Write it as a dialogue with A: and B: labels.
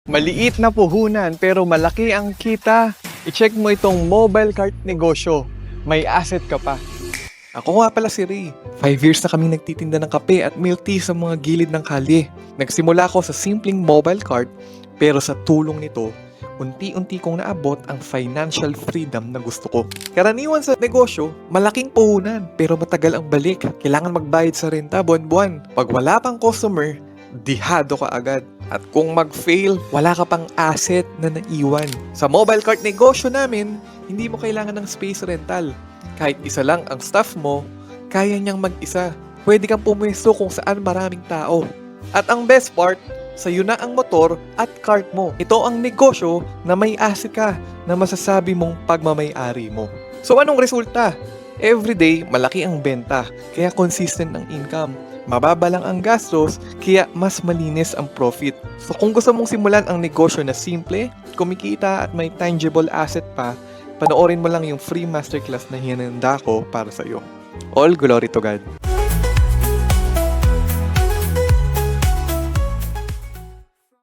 A: Maliit na puhunan pero malaki ang kita. I-check mo itong mobile cart negosyo. May asset ka pa. Ako nga pala si Ray. 5 years na kaming nagtitinda ng kape at milk tea sa mga gilid ng kalye. Nagsimula ako sa simpleng mobile cart pero sa tulong nito, unti-unti kong naabot ang financial freedom na gusto ko. Karaniwan sa negosyo, malaking puhunan pero matagal ang balik. Kailangan magbayad sa renta buwan-buwan. Pag wala pang customer, dihado ka agad. At kung mag-fail, wala ka pang asset na naiwan. Sa mobile cart negosyo namin, hindi mo kailangan ng space rental. Kahit isa lang ang staff mo, kaya niyang mag-isa. Pwede kang pumwesto kung saan maraming tao. At ang best part, sa'yo na ang motor at cart mo. Ito ang negosyo na may asset ka na masasabi mong pagmamay-ari mo. So anong resulta? Everyday, malaki ang benta, kaya consistent ang income. Mababa lang ang gastos, kaya mas malinis ang profit. So kung gusto mong simulan ang negosyo na simple, kumikita at may tangible asset pa, panoorin mo lang yung free masterclass na hinanda ko para sa'yo. All glory to God.